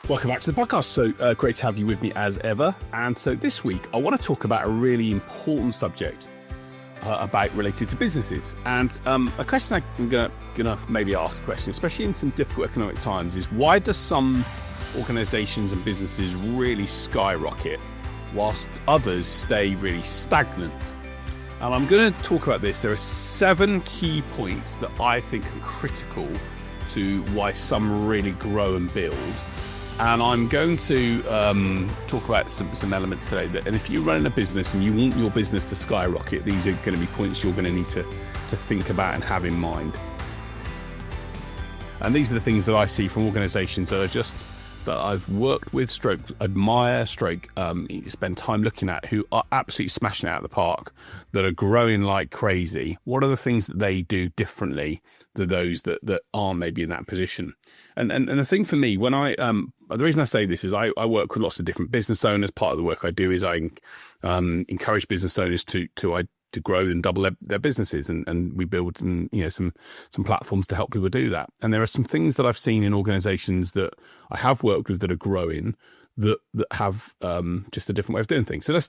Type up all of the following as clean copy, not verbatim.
Welcome back to the podcast. So great to have you with me as ever. And so this week, I want to talk about a really important subject about related to businesses. And a question I'm going to maybe ask question, especially in some difficult economic times, is why do some organizations and businesses really skyrocket whilst others stay really stagnant? And I'm going to talk about this. There are 7 key points that I think are critical to why some really grow and build. And I'm going to talk about some elements today. And if you're running a business and you want your business to skyrocket, these are going to be points you're going to need to think about and have in mind. And these are the things that I see from organizations that I've worked with, admire, spend time looking at, who are absolutely smashing it out of the park, that are growing like crazy. What are the things that they do differently than those that aren't maybe in that position? And the thing for me, when the reason I say this is I work with lots of different business owners. Part of the work I do is I encourage business owners to grow and double their businesses, and we build some platforms to help people do that. And there are some things that I've seen in organizations that I have worked with that are growing that have just a different way of doing things. So let's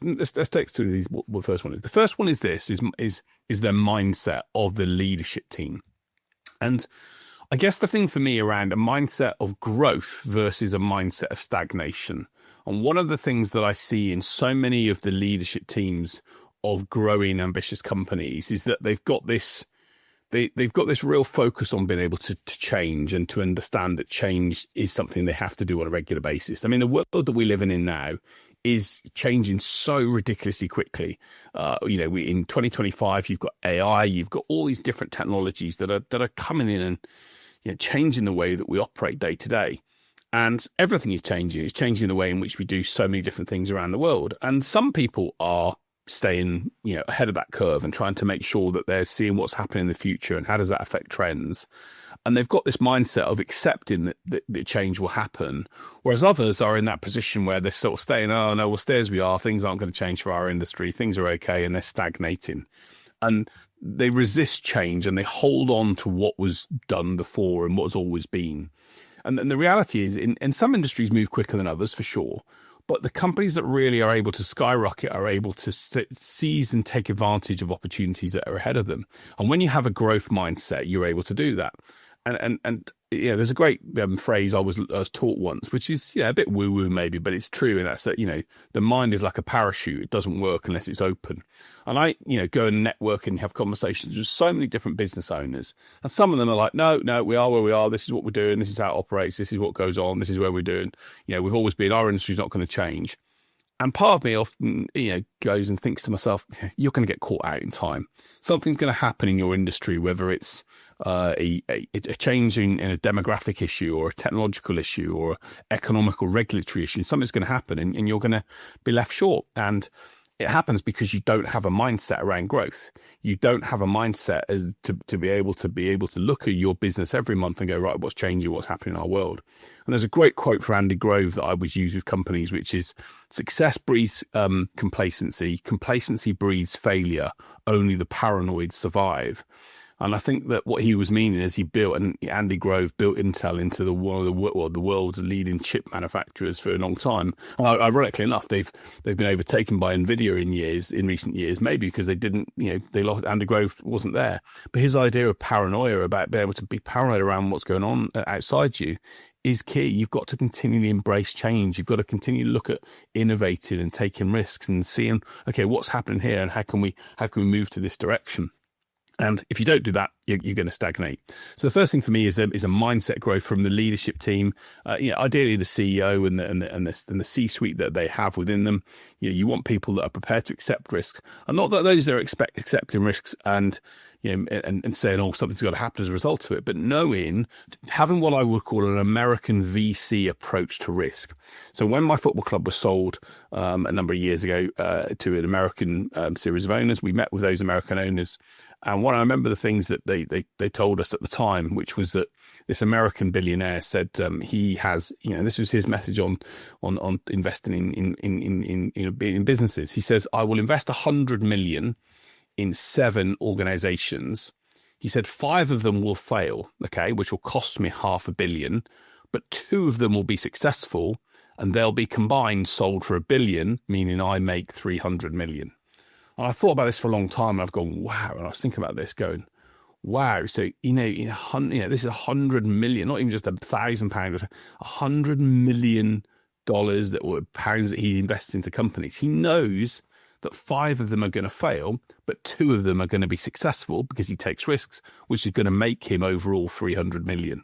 take through these. What the first one is. The first one is this: is their mindset of the leadership team. And I guess the thing for me around a mindset of growth versus a mindset of stagnation. And one of the things that I see in so many of the leadership teams of growing ambitious companies is that they've got this real focus on being able to change and to understand that change is something they have to do on a regular basis. I mean, the world that we live in now is changing so ridiculously quickly. In 2025, you've got AI, you've got all these different technologies that are coming in and changing the way that we operate day to day. And everything is changing. It's changing the way in which we do so many different things around the world. And some people are staying ahead of that curve and trying to make sure that they're seeing what's happening in the future and how does that affect trends. And they've got this mindset of accepting that change will happen, whereas others are in that position where they're sort of staying, oh no, we'll stay as we are, things aren't going to change for our industry, things are okay, and they're stagnating. And they resist change and they hold on to what was done before and what's always been. And then the reality is in some industries move quicker than others for sure. But the companies that really are able to skyrocket are able to seize and take advantage of opportunities that are ahead of them. And when you have a growth mindset, you're able to do that. And there's a great phrase I was taught once, which is a bit woo-woo maybe, but it's true. And that's that, the mind is like a parachute. It doesn't work unless it's open. And I, go and network and have conversations with so many different business owners. And some of them are like, no, we are where we are. This is what we're doing. This is how it operates. This is what goes on. This is where we're doing. We've always been, our industry's not going to change. And part of me often, goes and thinks to myself, you're going to get caught out in time. Something's going to happen in your industry, whether it's a change in a demographic issue or a technological issue or economic or regulatory issue. Something's going to happen and you're going to be left short. And it happens because you don't have a mindset around growth. You don't have a mindset as to be able to look at your business every month and go, right, what's changing, what's happening in our world. And there's a great quote for Andy Grove that I always use with companies, which is success breeds complacency. Complacency breeds failure. Only the paranoid survive. And I think that what he was meaning is Andy Grove built Intel into one of the world's leading chip manufacturers for a long time. Ironically enough, they've been overtaken by Nvidia in recent years, maybe because they lost, Andy Grove wasn't there. But his idea of paranoia, about being able to be paranoid around what's going on outside you, is key. You've got to continually embrace change. You've got to continue to look at innovating and taking risks and seeing, okay, what's happening here and how can we move to this direction? And if you don't do that, you're going to stagnate. So the first thing for me is a mindset growth from the leadership team. Ideally the CEO and the C-suite that they have within them. You want people that are prepared to accept risks, and not that those that are accepting risks and saying, oh, something's got to happen as a result of it, but having what I would call an American VC approach to risk. So when my football club was sold a number of years ago to an American series of owners, we met with those American owners. And I remember the things that they told us at the time, which was that this American billionaire said he has, this was his message on investing in businesses. He says, I will invest 100 million in 7 organizations. He said 5 of them will fail, okay, which will cost me $500 million, but 2 of them will be successful and they'll be combined sold for $1 billion, meaning I make 300 million. And I thought about this for a long time and I've gone, wow. And I was thinking about this going, wow. So, this is 100 million, not even just £1,000, $100 million that were pounds that he invests into companies. He knows that 5 of them are going to fail, but 2 of them are going to be successful because he takes risks, which is going to make him overall 300 million.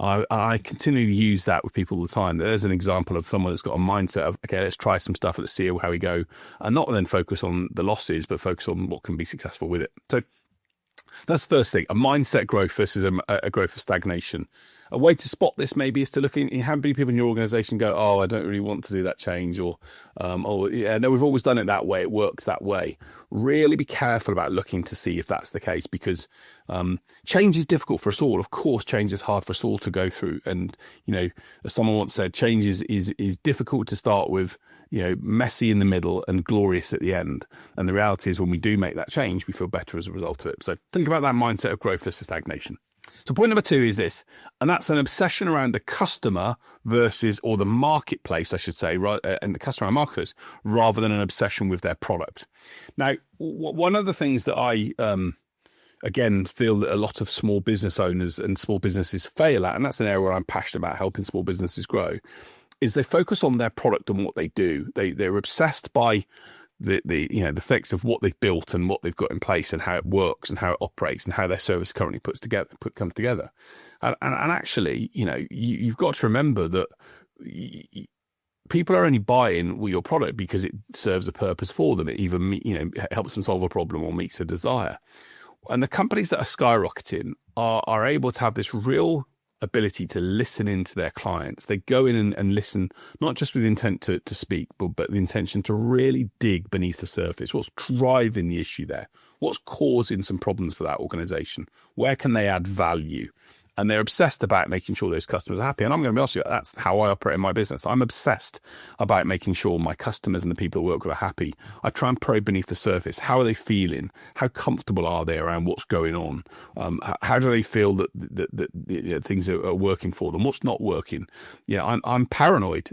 I continue to use that with people all the time. There's an example of someone that's got a mindset of, okay, let's try some stuff, let's see how we go, and not then focus on the losses, but focus on what can be successful with it. So that's the first thing, a mindset growth versus a growth of stagnation. A way to spot this maybe is to look in how many people in your organization go, oh, I don't really want to do that change, or yeah, no, we've always done it that way. It works that way. Really be careful about looking to see if that's the case, because change is difficult for us all. Of course, change is hard for us all to go through. And, as someone once said, change is difficult to start with, messy in the middle and glorious at the end. And the reality is when we do make that change, we feel better as a result of it. So think about that mindset of growth versus stagnation. So point number 2 is this, and that's an obsession around the customer or the marketplace, I should say, right, and the customer and marketers, rather than an obsession with their product. Now, one of the things that I, again, feel that a lot of small business owners and small businesses fail at, and that's an area where I'm passionate about helping small businesses grow, is they focus on their product and what they do. They're obsessed by the effects of what they've built and what they've got in place and how it works and how it operates and how their service currently comes together. And actually, you've got to remember that people are only buying your product because it serves a purpose for them. It either helps them solve a problem or meets a desire. And the companies that are skyrocketing are able to have this real ability to listen into their clients. They go in and listen, not just with the intent to speak, but the intention to really dig beneath the surface. What's driving the issue there? What's causing some problems for that organization? Where can they add value? And they're obsessed about making sure those customers are happy. And I'm going to be honest with you, that's how I operate in my business. I'm obsessed about making sure my customers and the people I work with are happy. I try and probe beneath the surface. How are they feeling? How comfortable are they around what's going on? How do they feel that things are working for them? What's not working? I'm paranoid,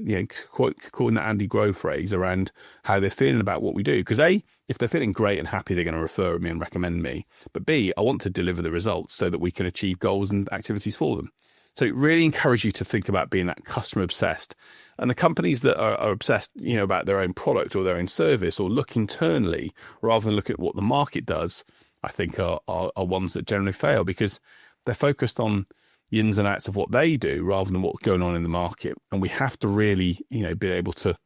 quoting the Andy Grove phrase around how they're feeling about what we do. Because if they're feeling great and happy, they're going to refer me and recommend me. But B, I want to deliver the results so that we can achieve goals and activities for them. So it really encourages you to think about being that customer obsessed. And the companies that are obsessed, about their own product or their own service, or look internally rather than look at what the market does, I think are ones that generally fail, because they're focused on the ins and outs of what they do rather than what's going on in the market. And we have to really, be able to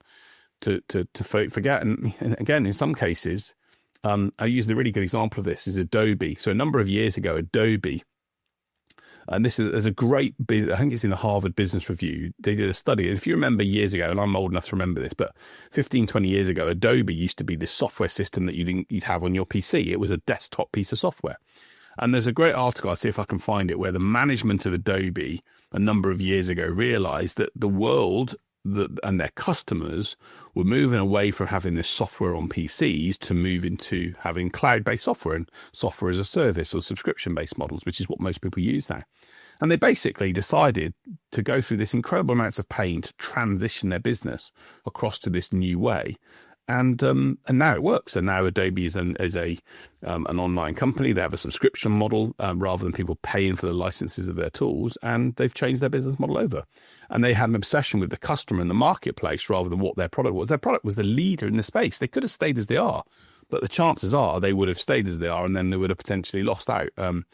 forget. And again, in some cases, I use the really good example of this is Adobe. So a number of years ago, Adobe, and there's a great, I think it's in the Harvard Business Review, they did a study. And if you remember years ago, and I'm old enough to remember this, but 15, 20 years ago, Adobe used to be this software system that you'd have on your PC. It was a desktop piece of software. And there's a great article, I'll see if I can find it, where the management of Adobe a number of years ago realized that the world and their customers were moving away from having this software on PCs to move into having cloud-based software and software as a service or subscription-based models, which is what most people use now. And they basically decided to go through this incredible amounts of pain to transition their business across to this new way. And now it works. And now Adobe is an online company. They have a subscription model rather than people paying for the licenses of their tools. And they've changed their business model over. And they had an obsession with the customer and the marketplace rather than what their product was. Their product was the leader in the space. They could have stayed as they are, but the chances are they would have stayed as they are, and then they would have potentially lost out. And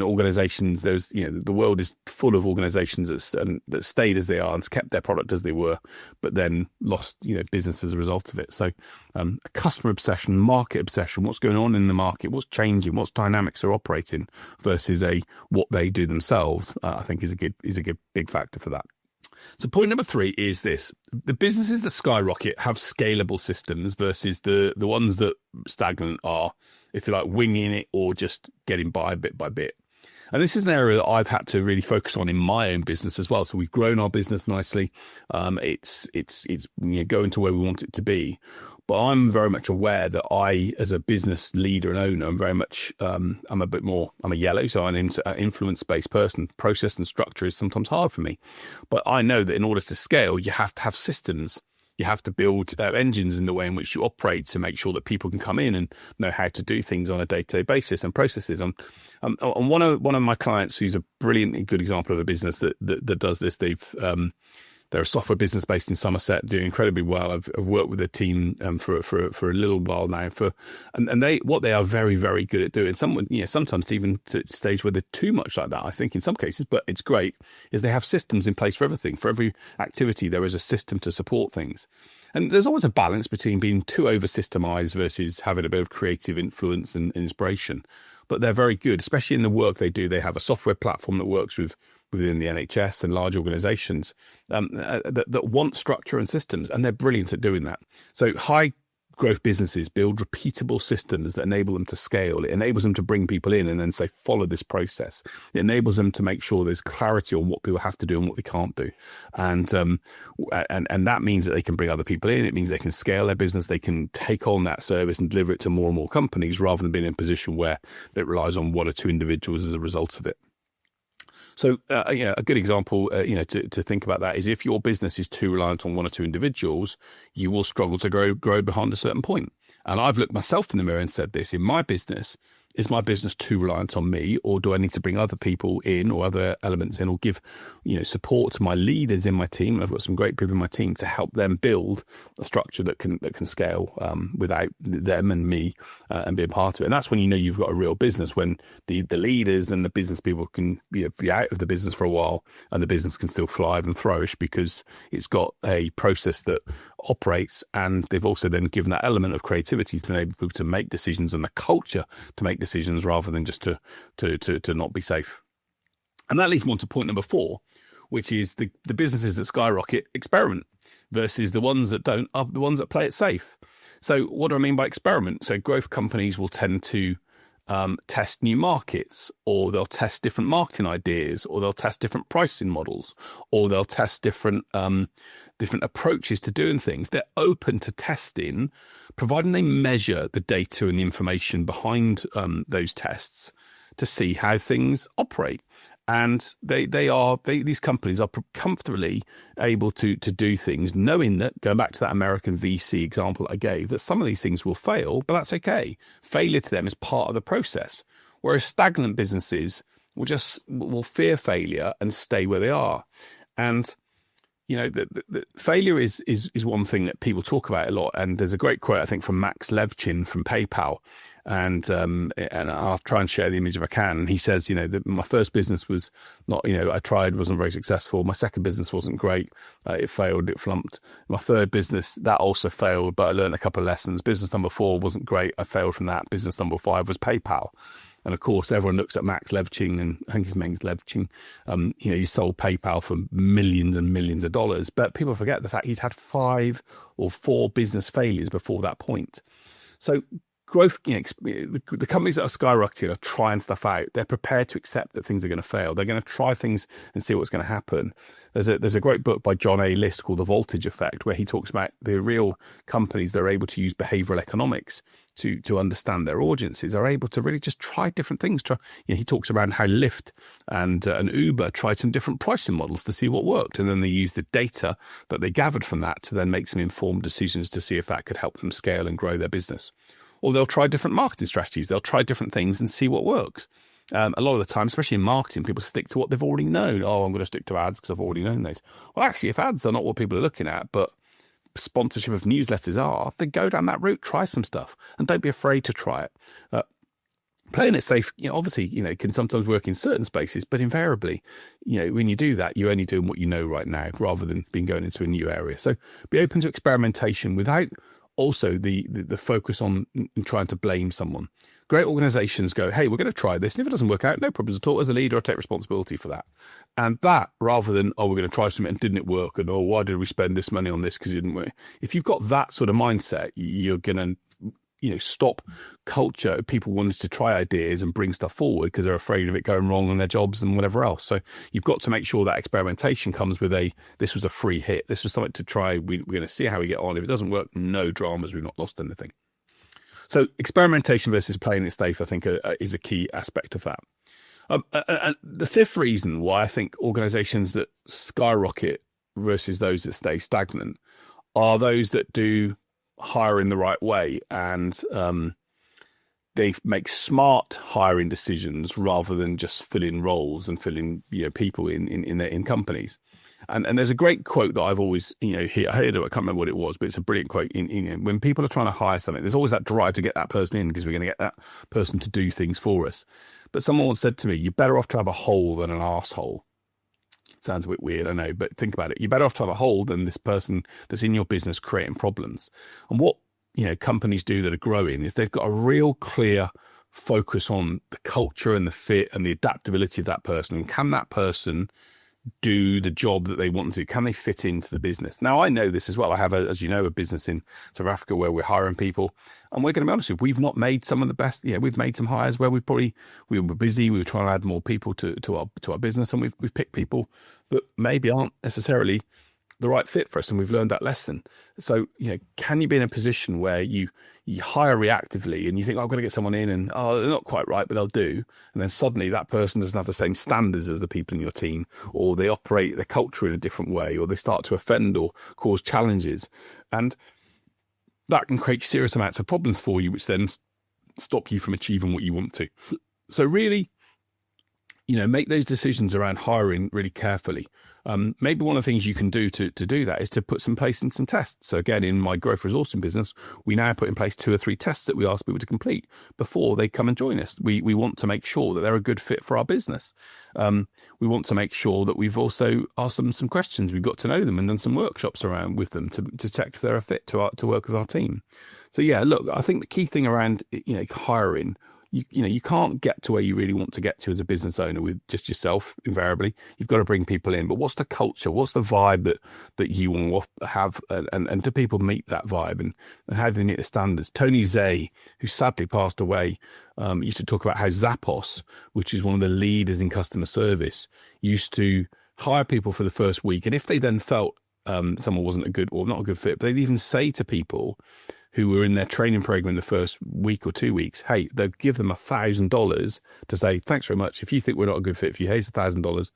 organizations, the world is full of organizations that stayed as they are and kept their product as they were, but then lost, business as a result of it. So a customer obsession, market obsession, what's going on in the market, what's changing, what's dynamics are operating versus what they do themselves, I think is a good big factor for that. So point number 3 is this. The businesses that skyrocket have scalable systems versus the ones that stagnant are, if you like, winging it or just getting by bit by bit. And this is an area that I've had to really focus on in my own business as well. So we've grown our business nicely. It's going to where we want it to be. But I'm very much aware that I, as a business leader and owner, I'm very much, I'm a yellow, so I'm an influence-based person. Process and structure is sometimes hard for me. But I know that in order to scale, you have to have systems. You have to build engines in the way in which you operate to make sure that people can come in and know how to do things on a day-to-day basis and processes. And one of my clients, who's a brilliantly good example of a business that does this, they're a software business based in Somerset, doing incredibly well. I've worked with a team for a little while now. And what they are very, very good at doing, sometimes even to a stage where they're too much like that, I think in some cases, but it's great, is they have systems in place for everything. For every activity, there is a system to support things. And there's always a balance between being too over-systemized versus having a bit of creative influence and inspiration. But they're very good, especially in the work they do. They have a software platform that works within the NHS and large organizations that want structure and systems, and they're brilliant at doing that. So high growth businesses build repeatable systems that enable them to scale. It enables them to bring people in and then say, follow this process. It enables them to make sure there's clarity on what people have to do and what they can't do. And that means that they can bring other people in. It means they can scale their business. They can take on that service and deliver it to more and more companies rather than being in a position where it relies on one or two individuals as a result of it. So, a good example, to think about that is if your business is too reliant on one or two individuals, you will struggle to grow beyond a certain point. And I've looked myself in the mirror and said this in my business. Is my business too reliant on me, or do I need to bring other people in or other elements in, or give, support to my leaders in my team? I've got some great people in my team to help them build a structure that can scale without them and me and be a part of it. And that's when you've got a real business, when the leaders and the business people can be out of the business for a while, and the business can still thrive and flourish because it's got a process that operates, and they've also then given that element of creativity to enable people to make decisions and the culture to make decisions rather than just to not be safe. And that leads me on to point number 4, which is the businesses that skyrocket experiment versus the ones that don't are the ones that play it safe. So what do I mean by experiment? So growth companies will tend to test new markets, or they'll test different marketing ideas, or they'll test different pricing models, or they'll test different approaches to doing things. They're open to testing, providing they measure the data and the information behind those tests to see how things operate. And these companies are comfortably able to do things, knowing that, going back to that American VC example I gave, that some of these things will fail, but that's okay. Failure to them is part of the process. Whereas stagnant businesses will fear failure and stay where they are. And the failure is one thing that people talk about a lot. And there's a great quote, I think, from Max Levchin from PayPal. And I'll try and share the image if I can. And he says, that my first business was not, I tried, wasn't very successful. My second business wasn't great. It failed, it flumped. My third business, that also failed, but I learned a couple of lessons. Business number 4 wasn't great. I failed from that. Business number 5 was PayPal. And of course, everyone looks at Max Levchin, and I think his name's Levchin. He sold PayPal for millions and millions of dollars, but people forget the fact he'd had 5 or 4 business failures before that point. So growth, the companies that are skyrocketing are trying stuff out. They're prepared to accept that things are going to fail. They're going to try things and see what's going to happen. There's a great book by John A. List called The Voltage Effect, where he talks about the real companies that are able to use behavioral economics to understand their audiences, are able to really just try different things. He talks around how Lyft and Uber tried some different pricing models to see what worked, and then they used the data that they gathered from that to then make some informed decisions to see if that could help them scale and grow their business. Or they'll try different marketing strategies. They'll try different things and see what works. A lot of the time, especially in marketing, people stick to what they've already known. Oh, I'm going to stick to ads because I've already known those. Well, actually, if ads are not what people are looking at, but sponsorship of newsletters are, then go down that route, try some stuff, and don't be afraid to try it. Playing it safe, obviously, can sometimes work in certain spaces, but invariably, when you do that, you're only doing what you know right now rather than going into a new area. So be open to experimentation without also the focus on trying to blame someone. Great organizations go, hey, we're going to try this. And if it doesn't work out, no problems at all. As a leader, I take responsibility for that. And that, rather than, oh, we're going to try something and didn't it work? And, oh, why did we spend this money on this because it didn't work? If you've got that sort of mindset, you're going to stop culture, people wanting to try ideas and bring stuff forward because they're afraid of it going wrong on their jobs and whatever else. So you've got to make sure that experimentation comes with this was a free hit. This was something to try. We're going to see how we get on. If it doesn't work, no dramas. We've not lost anything. So experimentation versus playing it safe, I think, is a key aspect of that. And the fifth reason why I think organizations that skyrocket versus those that stay stagnant are those that do hire in the right way, and they make smart hiring decisions rather than just filling roles and filling people in companies. And there's a great quote that I've always I can't remember what it was, but it's a brilliant quote. When people are trying to hire something, there's always that drive to get that person in because we're going to get that person to do things for us. But someone once said to me, "You're better off to have a hole than an arsehole." Sounds a bit weird, I know, but think about it. You're better off to have a hole than this person that's in your business creating problems. And what companies do that are growing is they've got a real clear focus on the culture and the fit and the adaptability of that person. And can that person do the job that they want to? Can they fit into the business? Now, I know this as well. I have, as you know, a business in South Africa where we're hiring people, and we're going to be honest with you, we've not made some of the best. We've made some hires where we were busy. We were trying to add more people to our business, and we've picked people that maybe aren't necessarily the right fit for us, and we've learned that lesson. So, can you be in a position where you hire reactively and you think, I've got to get someone in, and they're not quite right, but they'll do. And then suddenly that person doesn't have the same standards as the people in your team, or they operate their culture in a different way, or they start to offend or cause challenges. And that can create serious amounts of problems for you, which then stop you from achieving what you want to. So really, make those decisions around hiring really carefully. Maybe one of the things you can do to do that is to put some place in some tests. So again, in my growth resourcing business, we now put in place 2 or 3 tests that we ask people to complete before they come and join us. We want to make sure that they're a good fit for our business. We want to make sure that we've also asked them some questions. We've got to know them and done some workshops around with them to check if they're a fit to work with our team. So yeah, look, I think the key thing around hiring, you can't get to where you really want to get to as a business owner with just yourself. Invariably, you've got to bring people in. But what's the culture? What's the vibe that you want to have? And do people meet that vibe? And how do they meet the standards? Tony Zay, who sadly passed away, used to talk about how Zappos, which is one of the leaders in customer service, used to hire people for the first week, and if they then felt someone wasn't a good or not a good fit, but they'd even say to people who were in their training program the first week or 2 weeks, hey, they'd give them $1,000 to say, thanks very much. If you think we're not a good fit for you, here's $1,000.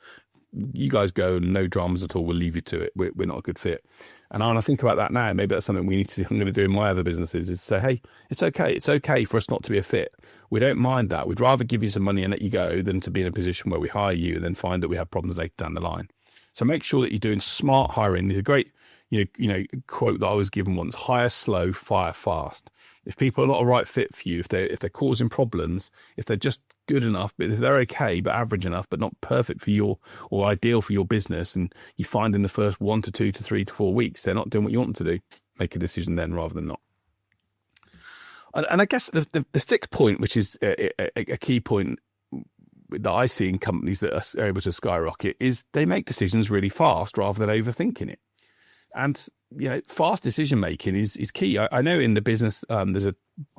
You guys go, no dramas at all. We'll leave you to it. We're not a good fit. And when I think about that now, maybe that's something we need to, I'm going to do in my other businesses, is say, hey, it's okay. It's okay for us not to be a fit. We don't mind that. We'd rather give you some money and let you go than to be in a position where we hire you and then find that we have problems later down the line. So make sure that you're doing smart hiring. There's a great quote that I was given once: hire slow, fire fast. If people are not a right fit for you, if they're causing problems, if they're just good enough, but if they're okay, but average enough, but not perfect for your, or ideal for your business, and you find in the first 1 to 2 to 3 to 4 weeks, they're not doing what you want them to do, make a decision then rather than not. And I guess the 6th point, which is a key point that I see in companies that are able to skyrocket, is they make decisions really fast rather than overthinking it. And, fast decision making is key. I know in the business, there's a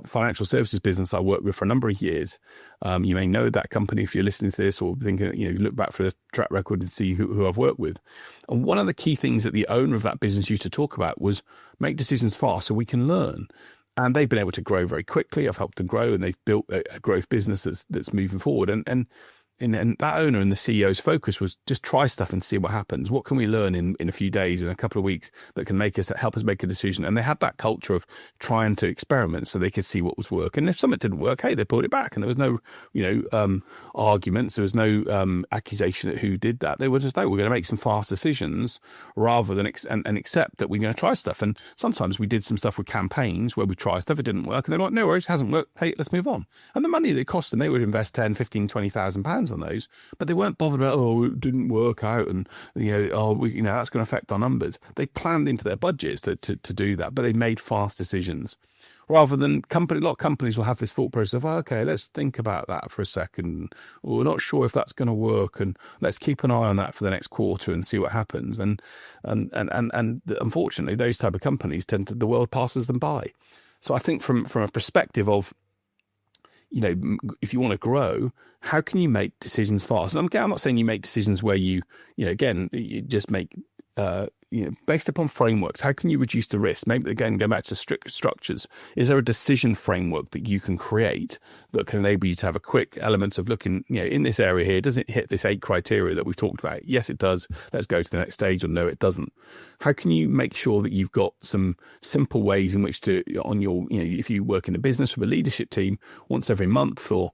financial services business I worked with for a number of years. You may know that company if you're listening to this, or thinking, look back for the track record and see who I've worked with. And one of the key things that the owner of that business used to talk about was make decisions fast so we can learn. And they've been able to grow very quickly. I've helped them grow, and they've built a growth business that's moving forward. And that owner and the CEO's focus was just try stuff and see what happens. What can we learn in a few days, in a couple of weeks, that can help us make a decision? And they had that culture of trying to experiment so they could see what was working. And if something didn't work, hey, they pulled it back, and there was no, arguments. There was no accusation at who did that. They were just, no, we're going to make some fast decisions rather than and accept that we're going to try stuff. And sometimes we did some stuff with campaigns where we tried stuff, it didn't work, and they're like, no worries, it hasn't worked. Hey, let's move on. And the money that it cost them, they would invest 10, 15, 20,000 pounds on those, but they weren't bothered about, it didn't work out, and that's going to affect our numbers. They planned into their budgets to do that, but they made fast decisions rather than a lot of companies will have this thought process of, okay, let's think about that for a second, or we're not sure if that's going to work, and let's keep an eye on that for the next quarter and see what happens. And unfortunately, those type of companies the world passes them by. So I think from a perspective of, if you want to grow, how can you make decisions fast? And I'm not saying you make decisions where you just make, based upon frameworks. How can you reduce the risk? Maybe again, go back to strict structures. Is there a decision framework that you can create that can enable you to have a quick element of looking, in this area here, does it hit this 8 criteria that we've talked about? Yes, it does. Let's go to the next stage, or no, it doesn't. How can you make sure that you've got some simple ways in which to, on your, if you work in a business with a leadership team, once every month or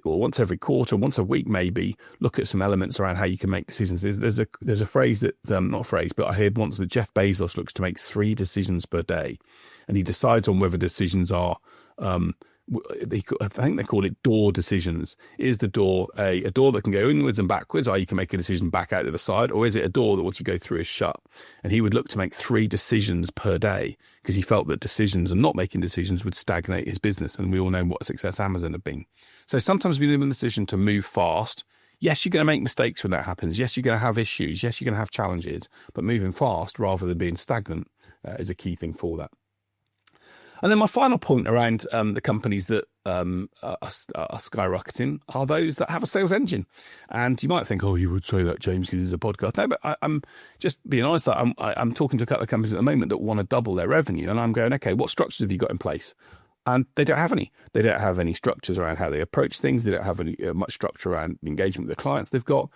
once every quarter, once a week, maybe look at some elements around how you can make decisions. There's a phrase that, not a phrase, but I heard once that Jeff Bezos looks to make 3 decisions per day, and he decides on whether decisions are, I think they call it door decisions. Is the door a door that can go inwards and backwards, or you can make a decision back out to the side, or is it a door that once you go through is shut? And he would look to make 3 decisions per day because he felt that decisions and not making decisions would stagnate his business. And we all know what a success Amazon have been. So sometimes we make a decision to move fast. Yes, you're going to make mistakes when that happens. Yes, you're going to have issues. Yes, you're going to have challenges. But moving fast rather than being stagnant is a key thing for that. And then my final point around the companies that are skyrocketing are those that have a sales engine. And you might think, oh, you would say that, James, because it's a podcast. No, but I'm just being honest. I'm talking to a couple of companies at the moment that want to double their revenue. And I'm going, okay, what structures have you got in place? And they don't have any. They don't have any structures around how they approach things. They don't have any much structure around the engagement with the clients they've got.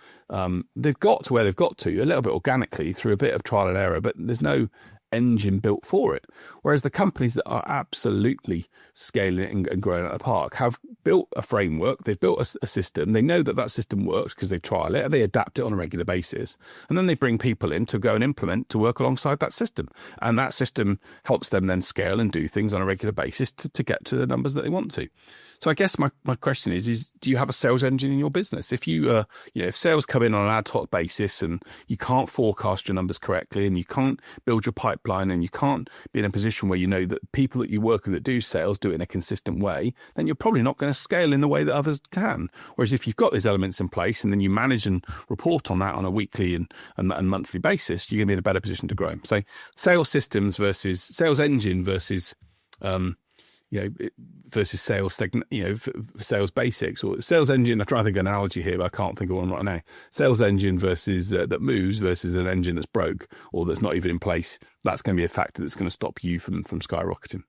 They've got to where they've got to a little bit organically through a bit of trial and error, but there's no engine built for it. Whereas the companies that are absolutely scaling and growing at the park have built a framework, they've built a system, they know that system works because they trial it, and they adapt it on a regular basis, and then they bring people in to go and implement to work alongside that system, and that system helps them then scale and do things on a regular basis to get to the numbers that they want to. So I guess my question is do you have a sales engine in your business? If you if sales come in on an ad hoc basis and you can't forecast your numbers correctly, and you can't build your pipeline, and you can't be in a position where you know that people that you work with that do sales do it in a consistent way, then you're probably not going to scale in the way that others can. Whereas if you've got these elements in place and then you manage and report on that on a weekly and monthly basis, you're going to be in a better position to grow. So sales systems versus sales engine versus versus sales, sales basics or sales engine. I'm trying to think of an analogy here, but I can't think of one right now. Sales engine versus that moves versus an engine that's broke or that's not even in place. That's going to be a factor that's going to stop you from skyrocketing.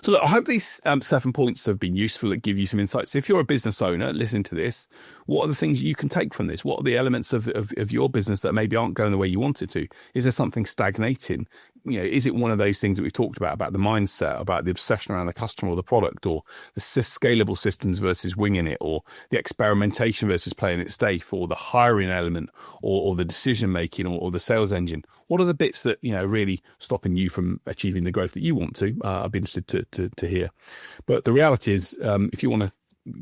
So look, I hope these 7 points have been useful that give you some insights. If you're a business owner, listen to this. What are the things you can take from this? What are the elements of your business that maybe aren't going the way you want it to? Is there something stagnating? Is it one of those things that we've talked about the mindset, about the obsession around the customer or the product, or the scalable systems versus winging it, or the experimentation versus playing it safe, or the hiring element, or the decision making, or the sales engine? What are the bits that really stopping you from achieving the growth that you want to? I'd be interested to hear. But the reality is, if you want to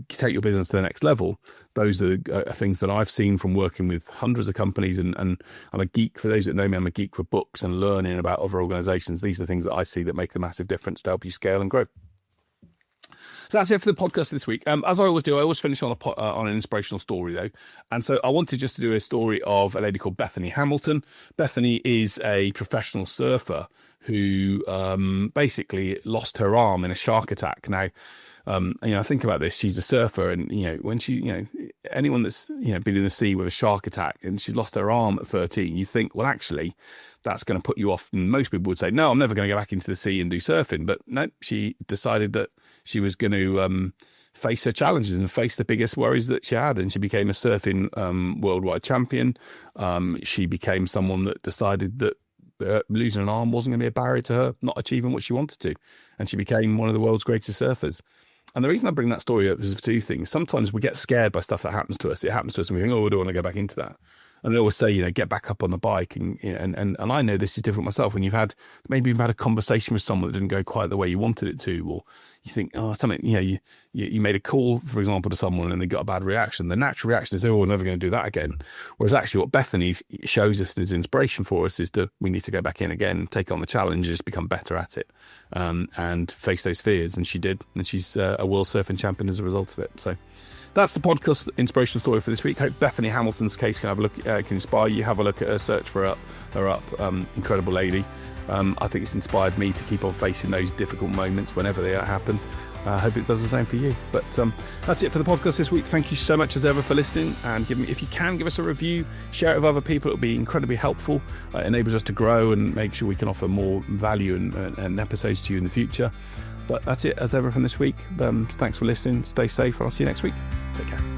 take your business to the next level, those are things that I've seen from working with hundreds of companies, and I'm a geek. For those that know me, I'm a geek for books and learning about other organizations. These are the things that I see that make a massive difference to help you scale and grow. So that's it for the podcast this week. As I always do, I always finish on an inspirational story, though. And so I wanted just to do a story of a lady called Bethany Hamilton. Bethany is a professional surfer who basically lost her arm in a shark attack. Now, think about this. She's a surfer, and when she, anyone that's been in the sea with a shark attack and she's lost her arm at 13, you think, well, actually, that's going to put you off. And most people would say, no, I'm never going to go back into the sea and do surfing. But no, she decided that she was going to face her challenges and face the biggest worries that she had. And she became a surfing worldwide champion. She became someone that decided that losing an arm wasn't going to be a barrier to her not achieving what she wanted to. And she became one of the world's greatest surfers. And the reason I bring that story up is of 2 things. Sometimes we get scared by stuff that happens to us. It happens to us and we think, oh, I don't want to go back into that. And they always say, get back up on the bike. And I know this is different myself. When you've had a conversation with someone that didn't go quite the way you wanted it to, or you think, oh, something, you made a call, for example, to someone and they got a bad reaction. The natural reaction is, oh, we're never going to do that again. Whereas actually what Bethany shows us as inspiration for us is we need to go back in again, take on the challenge, just become better at it, and face those fears. And she did. And she's a world surfing champion as a result of it. So that's the podcast inspirational story for this week. Hope Bethany Hamilton's case can have a look, can inspire you. Have a look at her, search for her up. Incredible lady. I think it's inspired me to keep on facing those difficult moments whenever they happen. I hope it does the same for you. But that's it for the podcast this week. Thank you so much as ever for listening, and if you can, give us a review, share it with other people. It'll be incredibly helpful. It enables us to grow and make sure we can offer more value and episodes to you in the future. But that's it as ever from this week. Thanks for listening. Stay safe. I'll see you next week. Take care.